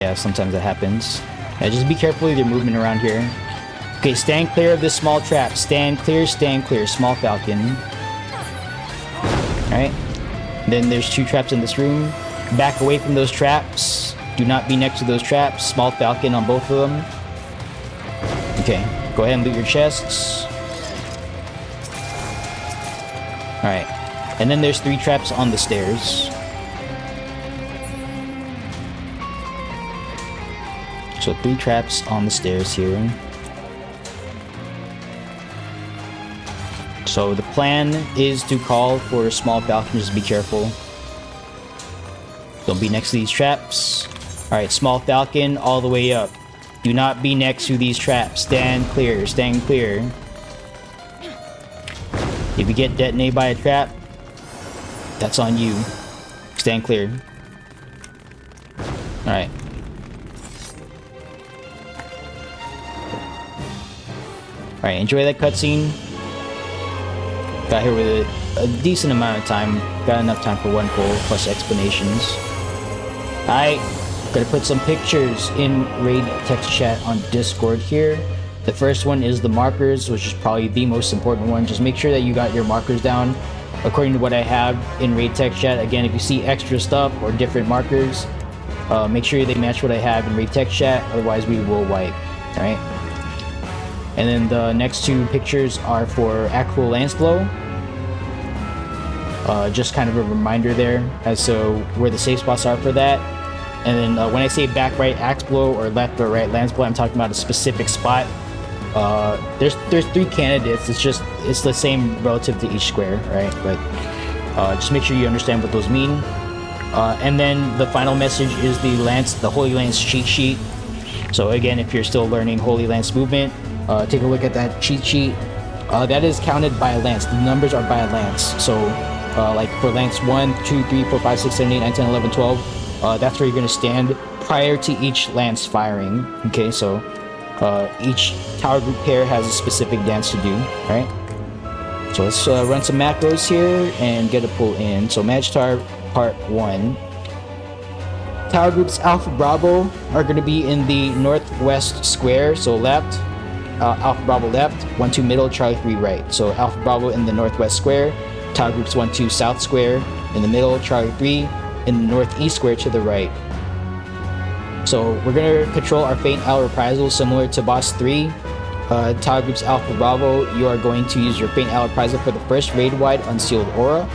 Yeah, sometimes that happens. Yeah, just be careful with your movement around here. Okay, stand clear of this small trap. Stand clear, small falcon. Alright. Then there's 2 traps in this room. Back away from those traps. Do not be next to those traps. Small falcon on both of them. Okay, go ahead and loot your chests. Alright. And then there's 3 traps on the stairs. So 3 traps on the stairs here. So the plan is to call for a small falcon, just be careful. Don't be next to these traps. Alright, small falcon all the way up. Do not be next to these traps. Stand clear, stand clear. If you get detonated by a trap, that's on you. Stand clear. Alright. Alright, enjoy that cutscene. Got here with a decent amount of time. Got enough time for 1 pull, plus explanations. Alright, gonna put some pictures in raid text chat on Discord here. The first one is the markers, which is probably the most important one. Just make sure that you got your markers down according to what I have in raid text chat. Again, if you see extra stuff or different markers, make sure they match what I have in raid text chat, otherwise we will wipe. Alright? And then the next 2 pictures are for actual lance blow. Just kind of a reminder there as to where the safe spots are for that. And then when I say back right axe blow or left or right lance blow, I'm talking about a specific spot. There's 3 candidates. It's the same relative to each square, right? But just make sure you understand what those mean. And then the final message is the Holy Lance cheat sheet. So again, if you're still learning Holy Lance movement, take a look at that cheat sheet. That is counted by a lance. The numbers are by a lance. So like for lance 1, 2, 3, 4, 5, 6, 7, 8, 9, 10, 11, 12, that's where you're going to stand prior to each lance firing. Okay, so each tower group pair has a specific dance to do, right? So let's run some macros here and get a pull in. So Manage Tower Part 1. Tower groups Alpha Bravo are going to be in the northwest square, so left. Alpha Bravo left, 1, 2 middle, Charlie 3 right. So Alpha Bravo in the northwest square, tower groups 1, 2 south square in the middle, Charlie 3 in the northeast square to the right. So we're going to control our Faint Owl Reprisal similar to Boss 3. Tower groups Alpha Bravo, you are going to use your Faint Owl Reprisal for the first raid-wide Unsealed Aura.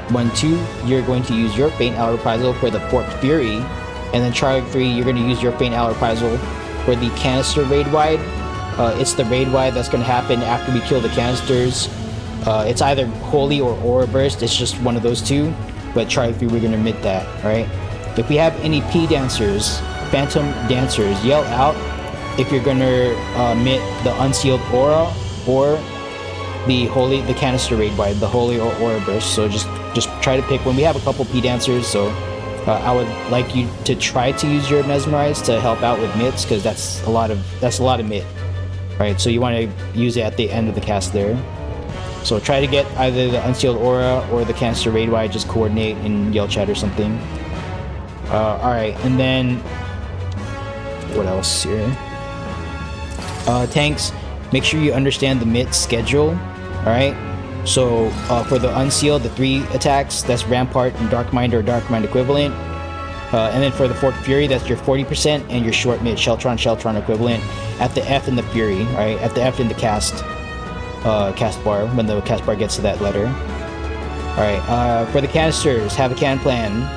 1, 2, you're going to use your Faint Owl Reprisal for the Forked Fury. And then Charlie 3, you're going to use your Faint Owl Reprisal for the Canister raid-wide. It's the raid-wide that's going to happen after we kill the canisters. It's either Holy or Aura Burst, it's just one of those 2. But Charlie 3, we're going to omit that, right? If we have any P-Dancers, Phantom Dancers, yell out if you're going to omit the Unsealed Aura or the Canister raid-wide, the Holy or Aura Burst. So just try to pick when we have a couple P-Dancers, so I would like you to try to use your Mesmerize to help out with mitts, because that's a lot of mitt. Right, so you want to use it at the end of the cast there. So try to get either the Unsealed Aura or the Canister raid-wide, just coordinate and yell chat or something. Alright, and then what else here? Tanks, make sure you understand the mitt schedule. Alright, so for the Unsealed, the 3 attacks, that's Rampart and Dark Mind or Dark Mind equivalent. And then for the Forked Fury, that's your 40% and your short mid Sheltron equivalent at the F in the Fury, right? At the F in the cast bar, when the cast bar gets to that letter. Alright, for the canisters, have a can plan.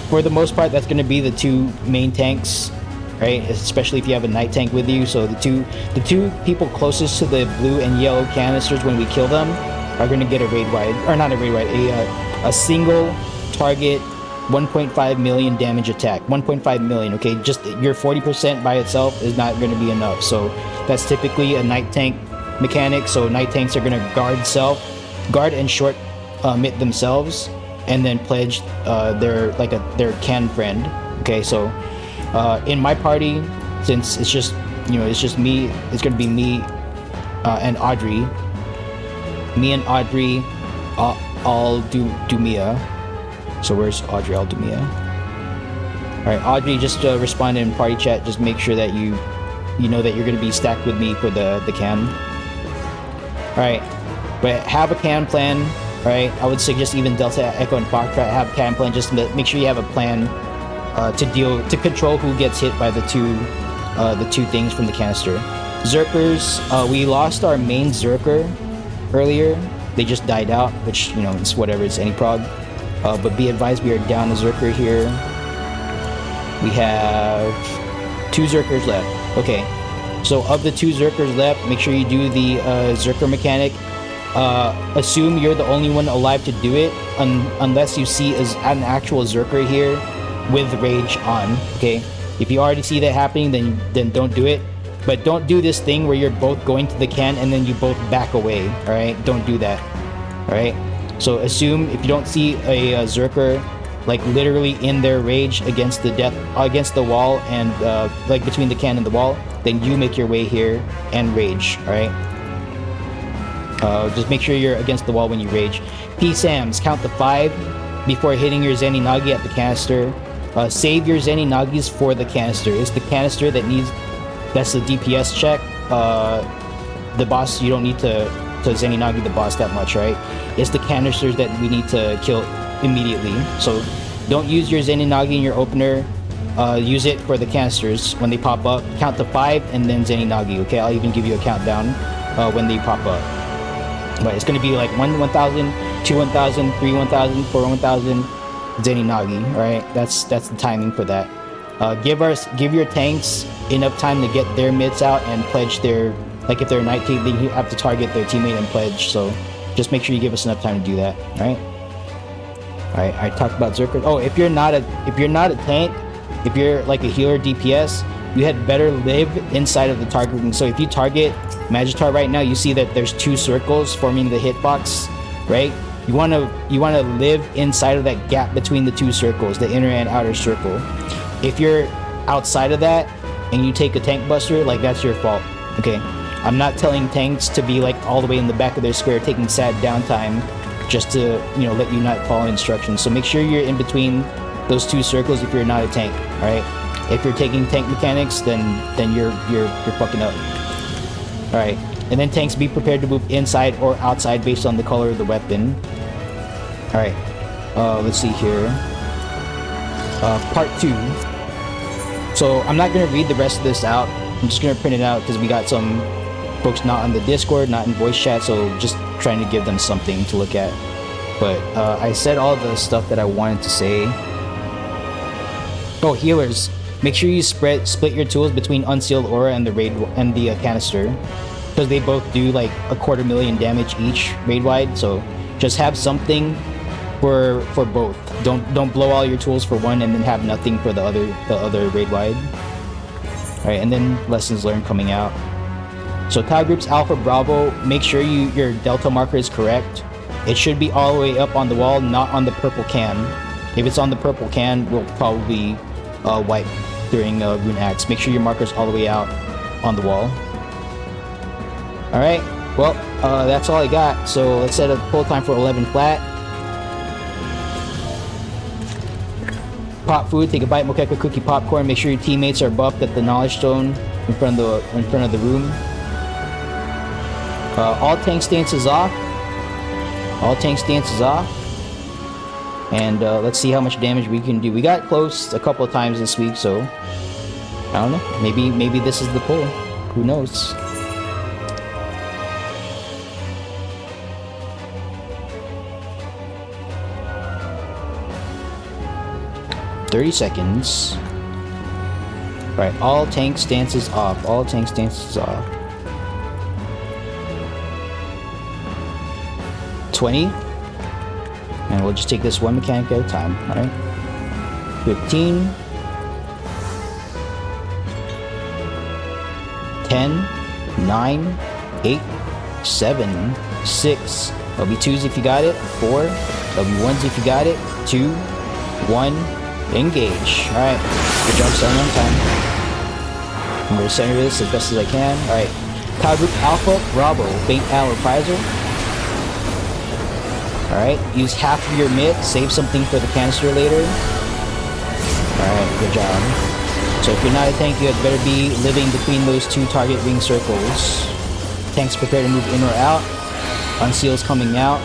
For the most part, that's going to be the 2 main tanks, right? Especially if you have a night tank with you. So the two people closest to the blue and yellow canisters when we kill them are going to get a raid-wide, or not a raid-wide, a single target 1.5 million damage attack. 1.5 million, okay? Just your 40% by itself is not going to be enough. So that's typically a night tank mechanic. So night tanks are going to guard and short mitt themselves, and then pledge their can friend. Okay, so in my party, since it's just me, it's going to be me and Audrey. Me and Audrey all do Mia. So where's Audrey Aldumia? Alright, Audrey, just respond in party chat. Just make sure that you know that you're going to be stacked with me for the can. Alright, but have a can plan. Alright, I would suggest even Delta, Echo, and Foxtrot have a can plan. Just make sure you have a plan to control who gets hit by the two things from the canister. Zerkers, we lost our main Zerker earlier. They just died out, which, you know, it's whatever, it's any prog. But be advised, we are down a Zerker here. We have 2 Zerkers left. Okay, so of the 2 Zerkers left, make sure you do the Zerker mechanic. Assume you're the only one alive to do it, unless you see an actual Zerker here with rage on. Okay, if you already see that happening, then don't do it. But don't do this thing where you're both going to the can and then you both back away. All right, don't do that. All right, so assume if you don't see a Zerker like literally in their rage against the wall and like between the can and the wall, then you make your way here and rage. All right, just make sure you're against the wall when you rage. P-Sams, count to 5 before hitting your Zenny Nagi at the canister. Save your Zenny Nagis for the canister. It's the canister that needs, that's the DPS check. The boss, you don't need to Zenny Nagi the boss that much, right? It's the canisters that we need to kill immediately. So don't use your Zenny Nagi in your opener. Use it for the canisters when they pop up. Count to 5 and then Zenny Nagi. Okay, I'll even give you a countdown when they pop up. But it's gonna be like 1,000, 2 1,000, 3 1,000, 4 1,000, Zenny Nagi. All right, that's the timing for that. Give your tanks enough time to get their mids out and pledge their, like if they're night team, they have to target their teammate and pledge. So just make sure you give us enough time to do that. All right. All right. I talked about Zerker. Oh, if you're not a tank, if you're like a healer DPS, you had better live inside of the targeting. So if you target Magitar right now, you see that there's 2 circles forming the hitbox, right? You wanna live inside of that gap between the 2 circles, the inner and outer circle. If you're outside of that and you take a tank buster, like that's your fault. Okay, I'm not telling tanks to be like all the way in the back of their square taking sad downtime just to, you know, let you not follow instructions. So make sure you're in between those 2 circles if you're not a tank. All right, if you're taking tank mechanics, then you're fucking up. All right, and then tanks, be prepared to move inside or outside based on the color of the weapon. All right, let's see here. Part 2. So I'm not gonna read the rest of this out. I'm just gonna print it out because we got some folks not on the Discord, not in voice chat, so just trying to give them something to look at. But I said all the stuff that I wanted to say. Oh, healers, make sure you split your tools between Unsealed Aura and the raid and the canister, because they both do like 250,000 damage each raid wide. So just have something for both. Don't blow all your tools for one and then have nothing for the other raid wide. All right, and then lessons learned coming out. So tile groups Alpha Bravo, make sure your delta marker is correct. It should be all the way up on the wall, not on the purple can. If it's on the purple can, we'll probably wipe during Rune Axe. Make sure your marker's all the way out on the wall. All right, well, that's all I got. So let's set a pull time for 11 flat. Pop food, take a bite, Mokeka cookie popcorn. Make sure your teammates are buffed at the knowledge stone in front of the room. All tank stances off. All tank stances off. And let's see how much damage we can do. We got close a couple of times this week, so I don't know. Maybe this is the pull. Who knows? $30 seconds. Right, all tank stances off. All tank stances off. 20. And we'll just take this one mechanic at a time. Alright. 15. 10. 9. 8. 7. 6. That'll be 2s if you got it. 4. That'll be 1s if you got it. 2. 1. Engage. Alright. Good job starting on time. I'm going to center this as best as I can. Alright. Tile group Alpha Bravo. Faint Al Reprisal. Alright. Use half of your mid. Save something for the canister later. Alright. Good job. So if you're not a tank, you had better be living between those two target ring circles. Tanks prepare to move in or out. Unseal's coming out.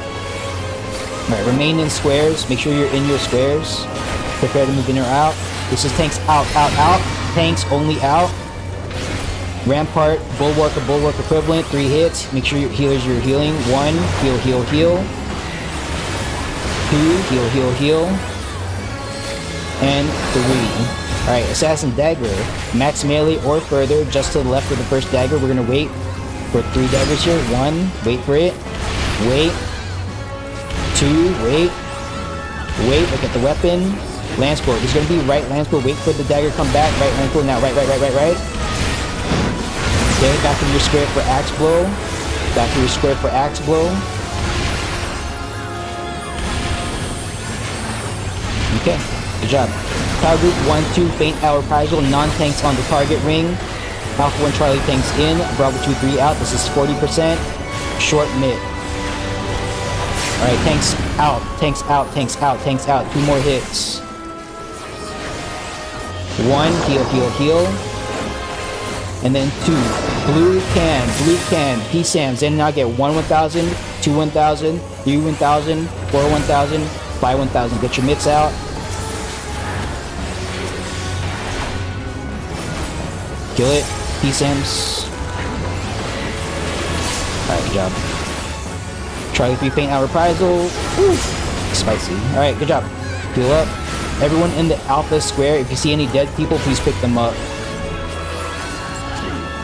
Alright, remain in squares. Make sure you're in your squares. Prepare to move in or out. This is tanks out, out, out. Tanks only out. Rampart, bulwark, or bulwark equivalent. 3 hits. Make sure your healers you're healing. 1, heal, heal, heal. 2, heal, heal, heal. And 3. Alright, Assassin Dagger. Max melee or further, just to the left of the first dagger. We're gonna wait for 3 daggers here. 1, wait for it. Wait. 2, wait. Wait, look at the weapon. Lance blow. This is gonna be right lance blow. Wait for the dagger come back. Right lance blow. Now right, right, right, right, right. Okay, back to your square for axe blow. Back to your square for axe blow. Okay, good job. Power group 1, 2, faint hour reprisal, non-tanks on the target ring. Alpha 1 Charlie tanks in, Bravo 2, 3 out. This is 40%. Short mid. Alright, tanks out, tanks out, tanks out, tanks out. 2 more hits. 1, heal, heal, heal. And then 2. Blue can. PSAMs. Then now get 1 1000, 2 1000, 3 1000, 4 1000, 5 1000. Get your mitts out. Kill it. PSAMs. Alright, good job. Charlie 3 faint out reprisal. Woo. Spicy. Alright, good job. Heal up. Everyone in the Alpha Square, if you see any dead people, please pick them up.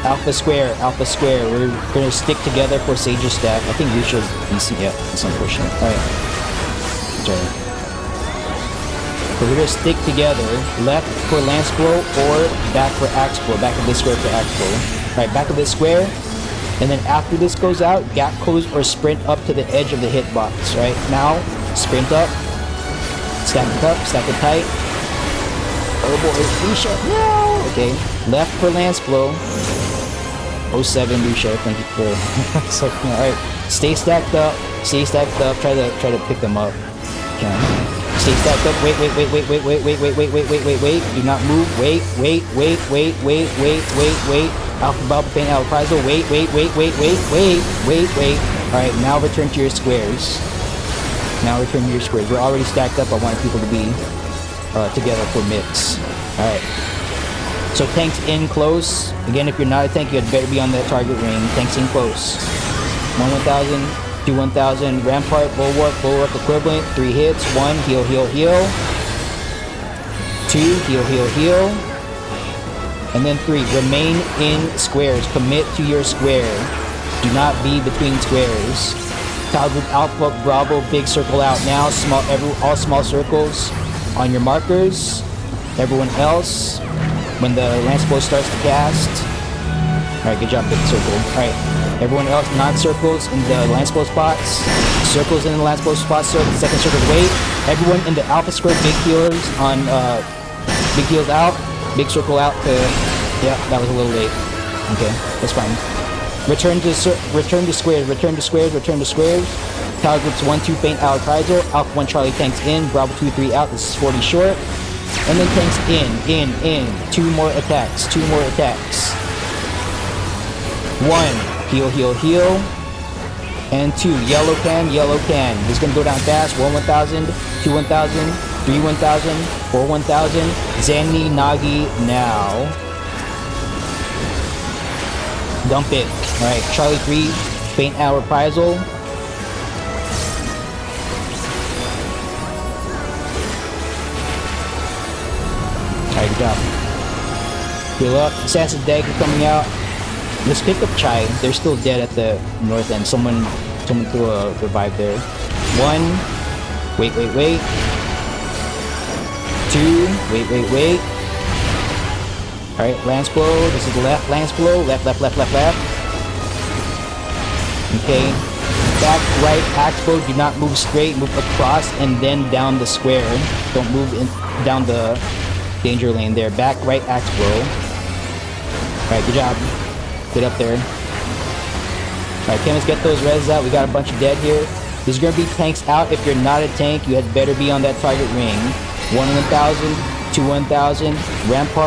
Alpha Square, Alpha Square. We're gonna stick together for Sage's stack. I think Lucia's decent. Yeah, that's unfortunate. Alright. Sorry. So we're gonna stick together. Left for Lance Blow or back for Axe Blow. Back of this square for Axe Blow. Alright, back of this square. And then after this goes out, gap close or sprint up to the edge of the hitbox. Right? Now, sprint up. Stack it up, stack it tight. Oh boy, Lucia. No! Okay. Left for Lance Blow. 07 Lucia, thank you for so, alright. Stay stacked up. Stay stacked up. Try to pick them up. Okay. Stay stacked up. Wait. Do not move. Wait. Alpha Bob faint out reprisal. Wait. Alright, now return to your squares. Now return to your squares. We're already stacked up. I want people to be together for mix. Alright. So tanks in close. Again, if you're not a tank, you had better be on that target ring. Tanks in close. 1 1000, 2 1000. Rampart, bulwark equivalent. 3 hits. 1, heal, heal, heal. 2, heal, heal, heal. And then 3, remain in squares. Commit to your square. Do not be between squares. Tile group Alpha, Bravo, big circle out now. All small circles on your markers. Everyone else, when the Lance Blow starts to cast. Alright, good job, big circle. Alright, everyone else, non-circles in the Lance Blow spots. Circles in the Lance Blow spots, so the second circle, wait. Everyone in the Alpha Square, big healers on, big heals out. Big circle out to, yeah, that was a little late. Okay, that's fine. Return to squares. Tower groups 1, 2, faint out reprisal. Alpha 1 Charlie tanks in. Bravo 2, 3 out. This is 40 short. And then tanks in. 2 more attacks. 1, heal, heal, heal. And 2, yellow can. This is gonna go down fast. 1 1000, 2 1000, 3 1000, 4 1000. Zanni, Nagi, now. Dump it. Alright, Charlie 3, faint out reprisal. Alright, good job. Heal up. Assassin Dagger coming out. Let's pick up Chai. They're still dead at the north end. Someone threw a revive there. 1. Wait. 2. Wait. Alright, Lance Blow. This is the left Lance Blow. Left. Okay. Back, right, Axe Blow. Do not move straight. Move across and then down the square. Don't move down the danger lane there. Back, right, Axe Blow. Alright, good job. Get up there. Alright, let's get those res out. We got a bunch of dead here. There's gonna be tanks out. If you're not a tank, you had better be on that target ring. 1 1000, 2 to 1000. Rampart